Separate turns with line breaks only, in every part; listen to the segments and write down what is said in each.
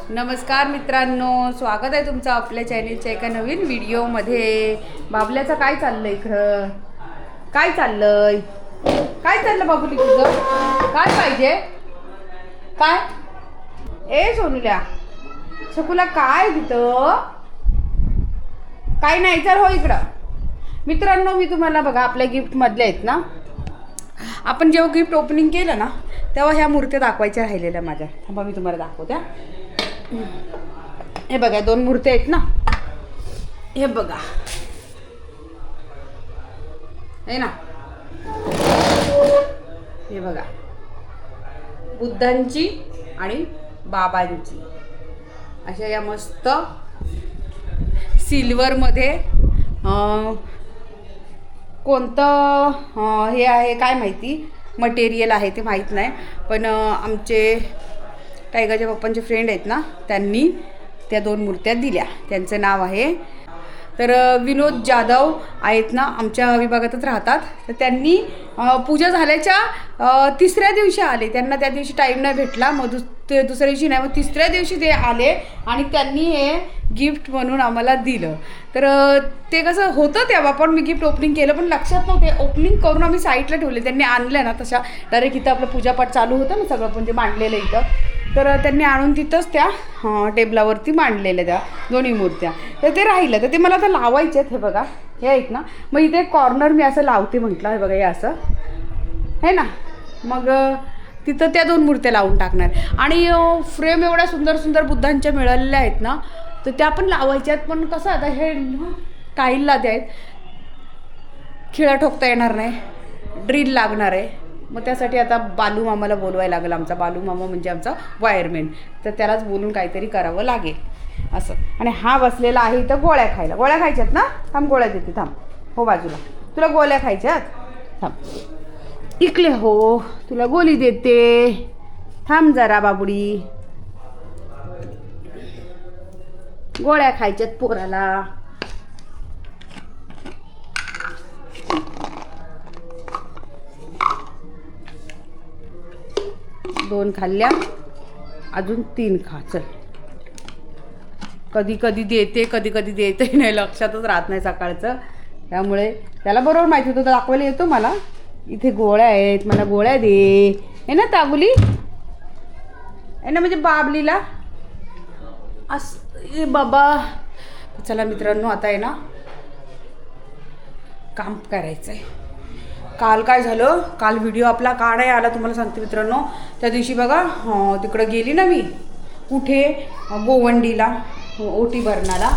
नमस्कार मित्रांनो, स्वागत आहे तुमचं आपल्या चॅनलच्या एका नवीन व्हिडिओमध्ये। बाबल्याचं काय चाललंय इकडं? काय चाललं बाबुली तुझं? काय पाहिजे? काय ए सोनुल्या शकुला काय तिथं? काय नाही तर हो इकडं। मित्रांनो मी तुम्हाला बघा आपल्या गिफ्ट मधले आहेत ना, आपण जेव्हा गिफ्ट ओपनिंग केलं ना तेव्हा ह्या मूर्त्या दाखवायच्या राहिलेल्या माझ्या। थांबा मी तुम्हाला दाखवते। हे बघा दोन मूर्त्या आहेत ना, हे बघा आहे ना, हे बघा बुद्धांची आणि बाबांची अशा या मस्त सिल्वरमध्ये कोणतं हे आहे काय माहिती, मटेरियल आहे ते माहीत नाही, पण आमचे टायगरच्या पप्पांचे फ्रेंड आहेत ना त्यांनी त्या दोन मूर्त्या दिल्या। त्यांचं नाव आहे तर विनोद जाधव आहेत ना, आमच्या विभागातच राहतात। तर त्यांनी पूजा झाल्याच्या तिसऱ्या दिवशी आले, त्यांना त्या दिवशी टाईम नाही भेटला, मग दुसऱ्या दिवशी नाही, मग तिसऱ्या दिवशी ते आले आणि त्यांनी हे गिफ्ट म्हणून आम्हाला दिलं। तर ते कसं होतं तेव्हा पण मी गिफ्ट ओपनिंग केलं पण लक्षात नव्हते, ओपनिंग करून आम्ही साईडला ठेवले। त्यांनी आणल्या ना तशा डायरेक्ट इथं आपलं पूजापाठ चालू होतं ना सगळं म्हणजे मांडलेलं इथं, तर त्यांनी आणून तिथंच त्या टेबलावरती मांडलेल्या त्या दोन्ही मूर्त्या। तर ते राहिलं, तर ते मला आता लावायचे आहेत। हे बघा हे आहेत ना, मग इथे कॉर्नर मी असं लावते म्हटलं, हे बघा हे असं आहे ना, मग तिथं त्या दोन मूर्त्या लावून टाकणार आणि फ्रेम एवढ्या सुंदर सुंदर बुद्धांच्या मिळालेल्या आहेत ना, तर त्या पण लावायच्यात। पण कसं आता हे टाईलला द्यायत, खिळा ठोकता येणार नाही, ड्रिल लागणार आहे, मग त्यासाठी आता बालू मामाला बोलवायला लागेल। आमचा बालू मामा म्हणजे आमचा वायरमॅन, तर त्यालाच बोलून काहीतरी करावं लागेल असं। आणि हा बसलेला आहे इथं गोळ्या खायला। गोळ्या खायच्यात ना, थांब गोळ्या देते, थांब हो बाजूला, तुला गोळ्या खायच्यात, थांब इकडे हो तुला गोळी देते, थांब जरा बाबुडी, गोळ्या खायच्यात पोराला। दोन खाल्ल्या, अजून 3 खा चल। कधी कधी देते कधी कधी देते नाही, लक्षातच राहत नाही सकाळचं, त्यामुळे त्याला बरोबर माहिती होतं, दाखवायला येतो मला इथे गोळ्या आहेत, मला गोळ्या दे हे ना ताबुली आहे ना, म्हणजे बाबलीला असं बाबा। चला मित्रांनो आता आहे ना काम करायचं आहे। काल काय झालं, काल व्हिडिओ आपला का नाही आला तुम्हाला सांगते मित्रांनो। त्या दिवशी बघा तिकडं गेली ना मी कुठे गोवंडीला ओटी भरणाला,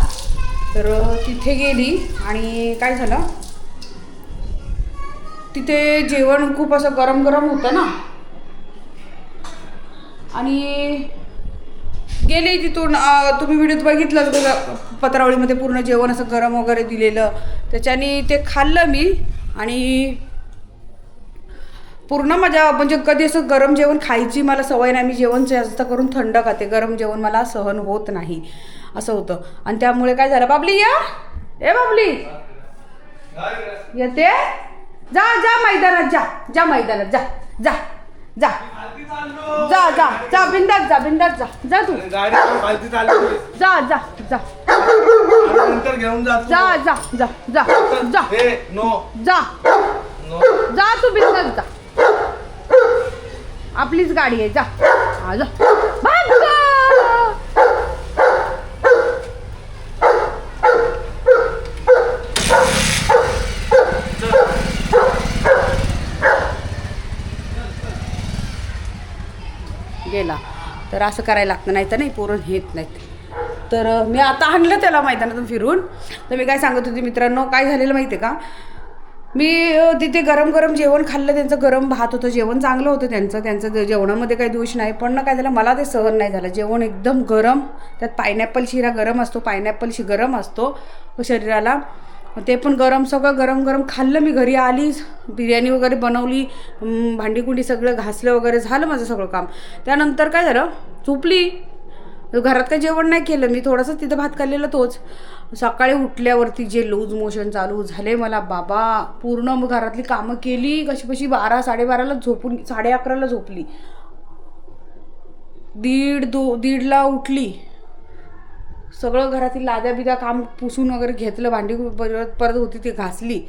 तर तिथे गेली आणि काय झालं तिथे जेवण खूप असं गरम गरम होतं ना, आणि गेली तिथून तुम्ही व्हिडिओत बघितलंच बघा, पत्रावळीमध्ये पूर्ण जेवण असं गरम वगैरे दिलेलं, त्याच्याने ते खाल्लं मी आणि पूर्ण माझ्या म्हणजे कधी असं गरम जेवण खायची मला सवय नाही, मी जेवण जास्त करून थंड खाते, गरम जेवण मला सहन होत नाही असं होतं। आणि त्यामुळे काय झालं, बाबली या ए बाबली येते, जा जा मैदानात जा, जा मैदानात जा जा जा जा जा जा बिंदात जा, बिंदात जा, जा तू जा जा जा जा जा जा जा जा जा जा तू बिंदात जा, आपलीच गाडी आहे, जा जा भाग जा। गेला तर असं करायला लागतं, नाही तर नाही पोरं घेत नाहीत। तर मी आता आणलं त्याला मैदानातून फिरून। तर मी काय सांगत होते मित्रांनो, काय झालेलं माहिती आहे का, मी तिथे गरम गरम जेवण खाल्लं, त्यांचं गरम भात होतं, जेवण चांगलं होतं त्यांचं जेवणामध्ये काही दोष नाही, पण ना काय झालं मला ते सहन नाही झालं, जेवण एकदम गरम, त्यात पायनॅपल शिरा गरम असतो, पायनॅपल गरम असतो शरीराला, ते पण गरम, सगळं गरम गरम खाल्लं। मी घरी आली, बिर्याणी वगैरे बनवली, भांडीकुंडी सगळं घासलं वगैरे, झालं माझं सगळं काम। त्यानंतर काय झालं, झोपली, घरात काही जेवण नाही केलं मी, थोडंसं तिथं भात खाल्लेलं तोच। सकाळी उठल्यावरती जे लूज मोशन चालू झाले मला बाबा, पूर्ण मग घरातली कामं केली कशी 12 साडेबाराला झोपून 11:30ला झोपली, दीडला उठली, सगळं घरातील लाद्या बिद्या काम पुसून वगैरे घेतलं, भांडी परत होती ती घासली,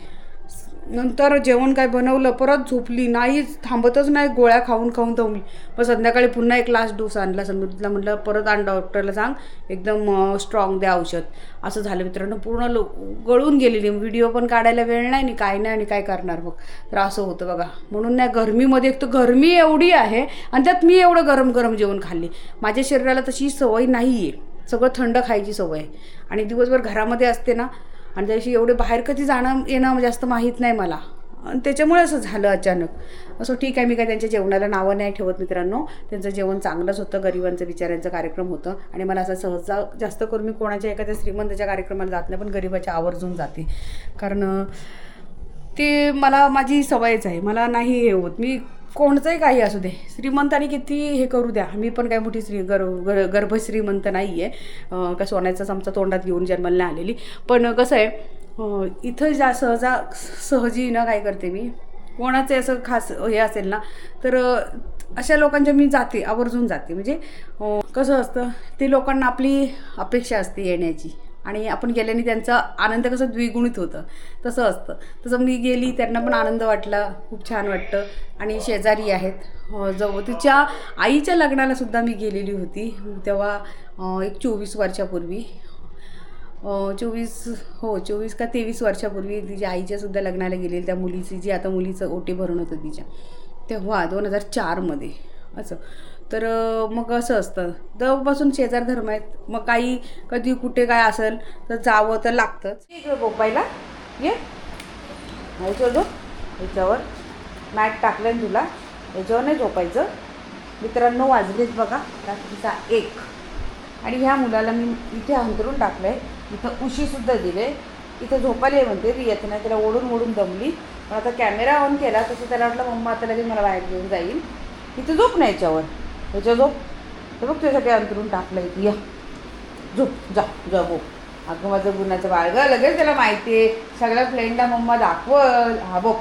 नंतर जेवण काय बनवलं, परत झोपली, नाहीच थांबतच नाही, गोळ्या खाऊन खाऊन दमली. मग संध्याकाळी पुन्हा एक लास्ट डोस आणला समृद्धीला, म्हटलं परत आण, डॉक्टरला सांग एकदम स्ट्रॉंग द्या औषध. असं झालं मित्रांनो, पूर्ण गळून गेलेली, व्हिडिओ पण काढायला वेळ नाही आणि काय नाही आणि काय करणार मग. तर असं होतं बघा. म्हणून नाही, गरमीमध्ये एक तर गरमी एवढी आहे आणि त्यात मी एवढं गरम गरम जेवण खाल्ली. माझ्या शरीराला तशी सवय नाही आहे, सगळं थंड खायची सवय आहे आणि दिवसभर घरामध्ये असते ना, आणि त्याशी एवढे बाहेर कधी जाणं येणं जास्त माहीत नाही मला, आणि त्याच्यामुळे असं झालं अचानक. असं ठीक आहे, मी काय त्यांच्या जेवणाला नावं नाही ठेवत मित्रांनो, त्यांचं जेवण चांगलंच होतं, गरिबांचं बिचाऱ्यांचं कार्यक्रम होतं. आणि मला असं सहसा जास्त करून मी कोणाच्या एखाद्या श्रीमंताच्या कार्यक्रमाला जात नाही, पण गरिबाच्या आवर्जून जाते, कारण ते मला माझी सवयच आहे, मला नाही हे होत. मी कोणचंही काही असू दे, श्रीमंतानी किती हे करू द्या, मी पण काय मोठी गर्भश्रीमंत नाही आहे, का सोन्याचाच आमचा तोंडात घेऊन जन्माला आलेली. पण कसं आहे, इथं सहजी ना काय करते मी, कोणाचे असं खास हे असेल ना तर अशा लोकांच्या मी जाते, आवर्जून जाते. म्हणजे कसं असतं, ते लोकांना आपली अपेक्षा असते येण्याची, आणि आपण गेल्याने त्यांचा आनंद कसं द्विगुणित होतं, तसं असतं. तसं मी गेली, त्यांना पण आनंद वाटला, खूप छान वाटतं. आणि शेजारी आहेत, तिच्या आईच्या लग्नाला सुद्धा मी गेलेली होती, तेव्हा एक 24 वर्षापूर्वी, 24 का 23 वर्षापूर्वी तिच्या आईच्या सुद्धा लग्नाला गेलेली, त्या मुलीची जी आता मुलीचं ओटी भरून होतं तिच्या, तेव्हा 2004मध्ये असं. तर मग असं असतं, तेव्हापासून शेजार धर्म आहेत. मग काही कधी कुठे काय असेल तर जावं तर लागतंच. इकडं गोपायला ये, याच्यावर मॅट टाकलं ना तुला, याच्यावर नाही झोपायचं. मित्रांनो, वाजलेत बघा रात्रीचा 1, आणि ह्या मुलाला मी इथे अंतरून टाकलं आहे, इथं उशीसुद्धा दिले, इथं झोपायला म्हणते, ती येत नाही, त्याला ओढून दमली. पण आता कॅमेरा ऑन केला, तसं त्याला वाटलं मम्मा आता लगेच मला बाहेर घेऊन जाईल. इथं झोप नाही, याच्यावर झोप. तर बघ तुझ्यासाठी अंतरून टाकलं इथे, या झोप, जा बो. अगं माझं गुणाचं बाळग, लगेच त्याला माहिती आहे, सगळ्या फ्रेंडला मम्मा दाखवल. हा बो,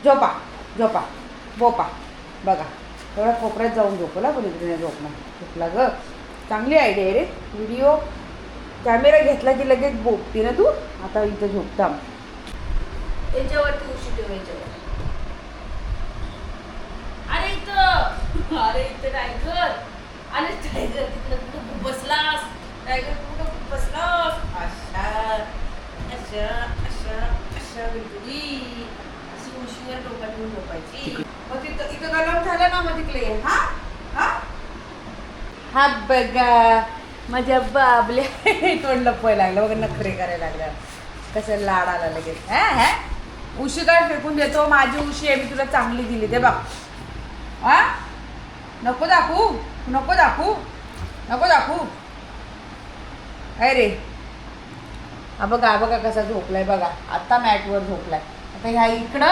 झोपा बोपा. बघा तेवढा कोपऱ्यात जाऊन झोपला, पण इकडे नाही झोपणार. झोपला ग, चांगली आयडिया आहे रे. व्हिडिओ कॅमेरा घेतला की लगेच बोपते ना तू. आता इथं झोपता, याच्यावरती उशी ठेव, याच्यावर. अरे इथं टायगर, अरे टायगर तिकडं कुठं बसलास, टायगर कुठं बसलास. अशा बिलकुली अशी उशीवर डोका ठेवून झोपायची. मग इथं गरम झालं ना, मग तिकडे हा बघा माझ्या बाबल्या तोंड लपवायला लागलं बघा, नखरे करायला लागल्या, कसं लाड आला लगेच. उशी काय फेकून देतो, माझी उशी आहे, मी तुला चांगली दिली ते बघ. नको दाखवू. अरे हा बघा कसा झोपलाय बघा, आता मॅटवर झोपलाय. आता ह्या इकडं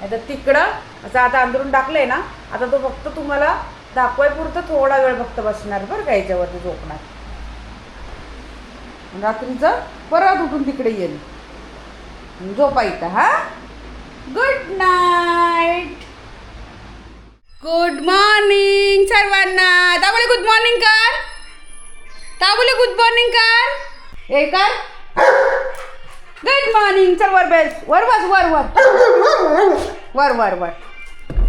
आता तिकडं असं आता अंदरून टाकलंय ना, आता तो फक्त तुम्हाला दाखवाय पुरतं थोडा वेळ फक्त बसणार बरं का, याच्यावरती झोपणार. रात्रीचं परत उठून तिकडे येईल, झोपा इथं. हा, गुड नाईट. गुड मॉर्निंग सर्वांना. ताबोले गुड मॉर्निंग कर, ताबोले गुड मॉर्निंग कर, हे कर. Good morning. चल वर बस, वर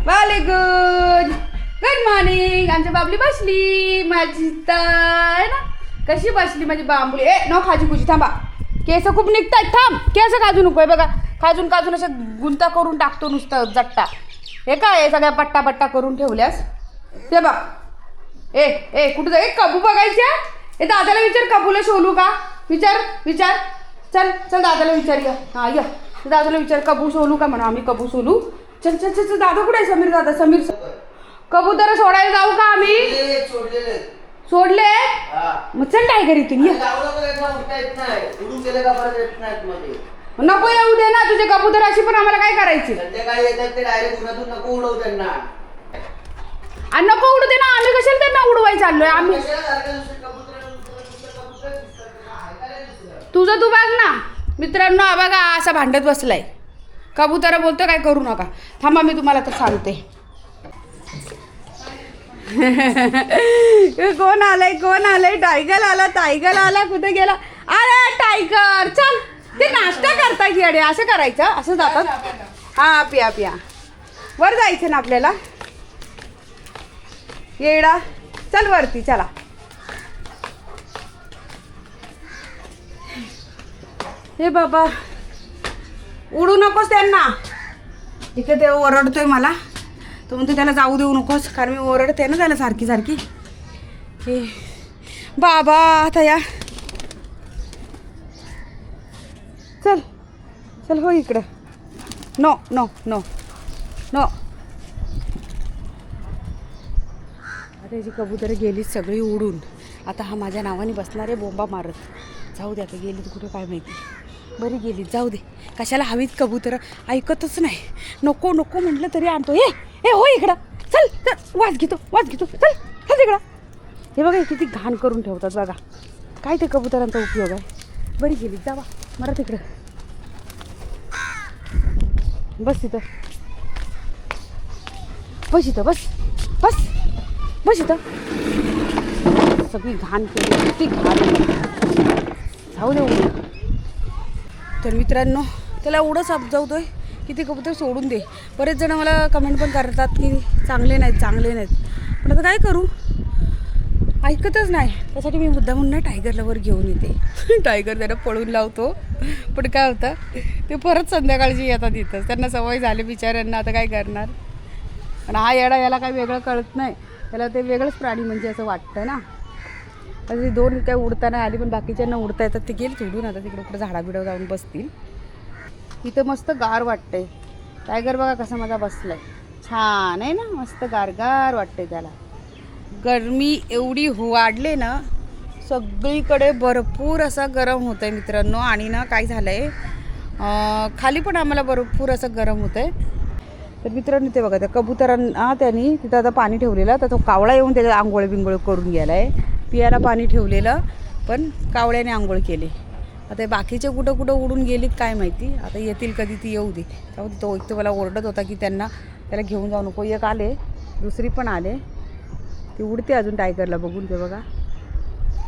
व्हेरी गुड मॉर्निंग. आमची बाबली बसली, माझी तर ना कशी बसली माझी बांबुली. नो खाजी खुजी, थांबा, केस खूप निघतात, थांब. केस खाजू नको, बघा खाजून असं गुंता करून टाकतो नुसतं जट्टा. हे काय सगळ्या पट्टा करून ठेवल्यास ते बघ. कुठं जाईल कबू बघायच्या. हे दादाला विचार, कबूला शोलू का, विचार. चल दादाला विचार. हां ये, दादाला विचार, कबू सोलू का म्हणा. आम्ही कबू सोलू. चल दादा कुठे आहे? समीर कबूतर सोडायला जाऊ का आम्ही? सोडले मग चल टायगर इथून ये. नको येऊ दे ना तुझे कबूतर, अशी पण आम्हाला काय करायची. आणि नको उडू दे ना, आम्ही कशाला त्यांना उडवाय चाललोय. आम्ही तुझं तू बघ ना. मित्रांनो बघा असा भांडत बसलाय, कबूतर बोलतो काय करू नका. थांबा मी तुम्हाला तर सांगते. कोण आलंय? टायगर आला कुठे गेला? अरे टायगर चल, ते नाश्ता करताय की अडे, असं करायचं, असं जातात. हा पिया वर जायचं ना आपल्याला. येडा चल वरती चला. हे बाबा उडू नकोस त्यांना. इथे ते ओरडतोय मला, तो म्हणतो त्याला जाऊ देऊ नकोस, कारण मी ओरडते ना त्याला सारखी सारखी. हे बाबा आता या, चल चल हो इकडं. No no no no. त्याची कबूतर गेली सगळी उडून. आता हा माझ्या नावाने बसणार आहे बोंबा मारत. जाऊ दे आता, गेली तर कुठे काय माहिती. बरी गेली, जाऊ दे. कशाला हवीत कबूतर, ऐकतच नाही. नको नको म्हटलं तरी आणतो. हे हो इकडं चल चल, वाज घेतो चल चल तिकडं. हे बघा किती घाण करून ठेवतात बघा. काय ते कबुतरांचा उपयोग आहे. बरी गेली, जावा मरा तिकडं. बस तिथं, बस इथं, बस बस बस इथं. सगळी घाण केली, किती घाण. जाऊ दे उडून. तर मित्रांनो त्याला एवढं समजावतोय की ते कबूतर सोडून दे. बरेच जण मला कमेंट पण करतात की चांगले नाहीत. पण आता काय करू, ऐकतच नाही. त्यासाठी मी मुद्दा म्हणून ना टायगरला वर घेऊन येते. टायगर त्यांना पळून लावतो. पण काय होतं, ते परत संध्याकाळची येतात इथं. त्यांना सवय झाली बिचाऱ्यांना, आता काय करणार. आणि हा येडा, याला काय वेगळं कळत नाही. त्याला ते वेगळंच प्राणी म्हणजे असं वाटतं ना. आता दोन काय उडताना आली, पण बाकीच्यांना उडता येतात. ते गेले सोडून, आता तिकडं कुठं झाडाबिडं जाऊन बसतील. इथं मस्त गार वाटतंय. टायगर बघा कसा माझा बसलाय, छान आहे ना, मस्त गारगार वाटतंय त्याला. गरमी एवढी वाढले ना, सगळीकडे भरपूर असा गरम होतं आहे मित्रांनो. आणि ना काय झालं आहे, खाली पण आम्हाला भरपूर असं गरम होतं आहे. तर मित्रांनो ते बघा, त्या कबुतरांना त्यांनी तिथं आता पाणी ठेवलेलं, तर तो कावळा येऊन त्याच्या आंघोळ बिंगोळ करून गेला आहे. पियाला पाणी ठेवलेलं, पण कावळ्याने आंघोळ केली. आता बाकीचे कुठं कुठं उडून गेलीत काय माहिती. आता येतील कधी ती येऊ दे. त्यामुळे तो एक तर मला ओरडत होता की त्याला घेऊन जाऊ नको. एक आले, दुसरी पण आले, ती उडते अजून टायगरला बघून. ते बघा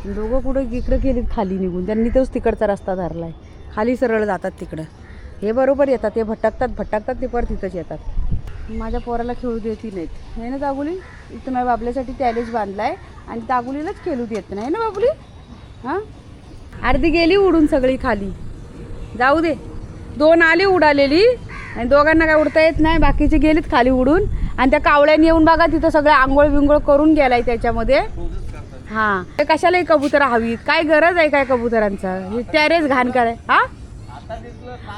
दोघं कुठं इकडं गेलीत खाली निघून. त्यांनी तोच तिकडचा रस्ता धरला आहे, खाली सरळ जातात तिकडं. हे बरोबर येतात, ते भटकतात ते परत तिथंच येतात. माझ्या पोराला खेळू देती नाहीत, हे ना तागुली. इथं माझ्या बाबल्यासाठी टॅलेज बांधला आहे आणि तागुलीलाच खेळू देत नाही ना बाबुली. हां अर्धी गेली उडून सगळी खाली. जाऊ दे, दोन आली उडालेली आणि दोघांना काय उडता येत नाही. बाकीचे गेलीत खाली उडून. आणि त्या कावळ्याने येऊन बघा तिथं सगळं आंघोळ बिंघोळ करून गेलाय त्याच्यामध्ये. हां ते कशालाही कबुतर हवीत, काय गरज आहे काय कबुतरांचा. हे टॅरेस घाण कराय. हां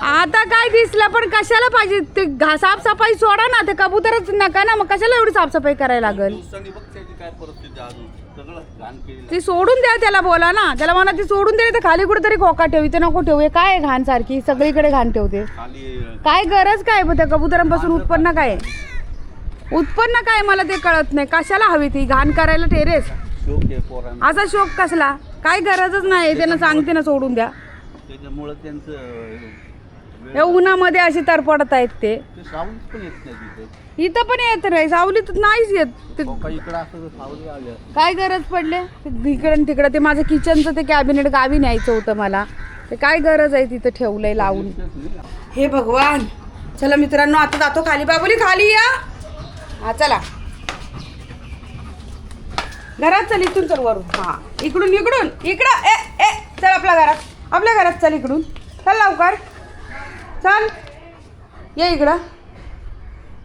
आता काय दिसलं, पण कशाला पाहिजे ते. साफसफाई सोडा ना, ते कबूतरच नका ना, मग कशाला एवढी साफसफाई करायला लागल. ती सोडून द्या, त्याला बोला ना, त्याला म्हणा ती सोडून दे. तर खाली कुठेतरी खोका ठेव, इथे नको ठेवू. काय घाण सारखी सगळीकडे घाण ठेवते. काय गरज काय मग त्या कबुतरांपासून उत्पन्न काय मला ते कळत नाही. कशाला हवी ती घाण करायला टेरेस. असा शोक कसला, काय गरजच नाही. त्यांना सांगते ना सोडून द्या.
त्याच्यामुळे त्यांचं
या उन्हामध्ये अशी तरपडत आहेत ते. इथं पण येत नाही, सावलीत नाहीच येत. काय गरज पडले इकडं तिकडं. ते माझं किचनचं ते कॅबिनेट गावी न्यायचं होतं मला. ते काय गरज आहे तिथं ठेवलंय लावून. हे भगवान. चला मित्रांनो आता जातो खाली. बाबुली खाली या. हा चला घरात चल, इथून चल वरून. हा इकडून इकडं ए चल आपल्या घरात चल. इकडून चल लवकर चल. ये इकडं.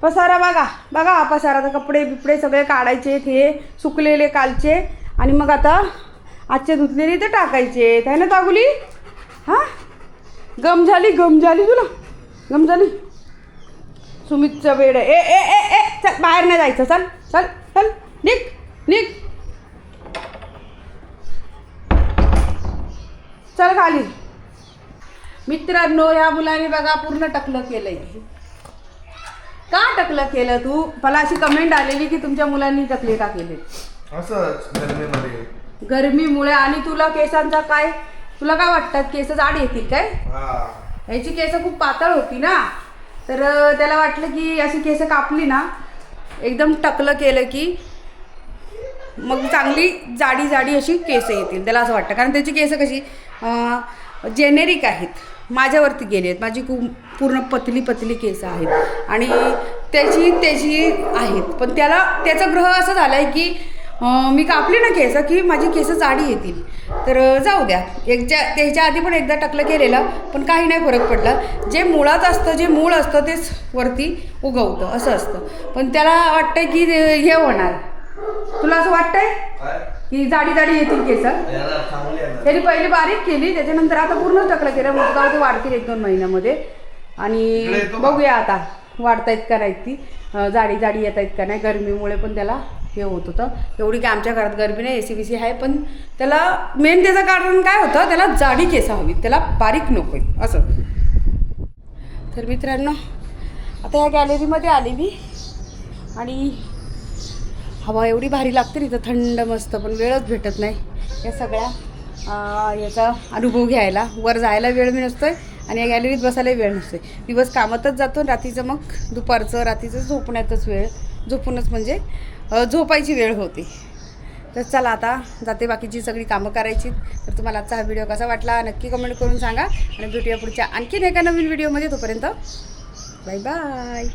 पसारा बघा हा पसारा. आता कपडे बिपडे सगळे काढायचे, हे सुकलेले कालचे. आणि मग आता आजचे धुतलेले ते टाकायचे आहे ना तागुली. हां गम झाली तुला, गम झाली. सुमितचं वेड. ए चल बाहेर नाही जायचं. चल चल चल निघ चल खाली. मित्रांनो या मुलाने बघा पूर्ण टकलं केलंय. का टकलं केलं तू? मला अशी कमेंट आलेली की तुमच्या मुलांनी टकले का केले.
असंच
गरमीमुळे. आणि तुला केसांचा काय, तुला काय वाटतात केस जाड येतील काय? याची केस खूप पातळ होती ना, तर त्याला वाटलं की अशी केस कापली ना, एकदम टकलं केलं की मग चांगली जाडी जाडी अशी केस येतील त्याला असं वाटतं. कारण त्याची केस कशी जेनेरिक आहेत, माझ्यावरती गेली आहेत. माझी पूर्ण पतली पतली केस आहेत आणि त्याची आहेत. पण त्याचा ग्रह असं झाला आहे की मी कापली ना केस की माझी केस जाडी येतील. तर जाऊ द्या. त्याच्या आधी पण एकदा टकलं केलेलं पण काही नाही फरक पडला. जे मुळात असतं, जे मूळ असतं तेच वरती उगवतं असं असतं. पण त्याला वाटतंय की हे होणार. तुला असं वाटतंय की जाडी जाडी येतील केस? त्यांनी पहिली बारीक केली, त्याच्यानंतर आता पूर्ण टकलं केलं. मग जाऊ ते वाढतील 1-2 महिन्यामध्ये. आणि बघूया आता वाढतायत का नाहीत, ती जाडी जाडी येत आहेत का नाही. गरमीमुळे पण त्याला हे होत होतं. एवढी काय आमच्या घरात गरमी नाही, AC BC आहे. पण त्याला मेन त्याचं कारण काय होतं, त्याला जाडी केस हवी, त्याला बारीक नको आहे असं. तर मित्रांनो आता या गॅलरीमध्ये आले मी आणि हवा एवढी भारी लागते इथं, थंड मस्त. पण वेळच भेटत नाही या सगळ्या याचा अनुभव घ्यायला. वर जायला वेळ मी नसतोय आणि या गॅलरीत बसायला वेळ नसतोय. दिवस कामातच जातो, रात्रीचं मग दुपारचं रात्रीचं झोपण्यातच वेळ, झोपूनच म्हणजे झोपायची वेळ होती. तर चला आता जाते बाकीची सगळी कामं करायची. तर तुम्हाला आजचा हा व्हिडिओ कसा वाटला नक्की कमेंट करून सांगा आणि भेटूया पुढच्या आणखीन एका नवीन व्हिडिओमध्ये. तोपर्यंत बाय बाय.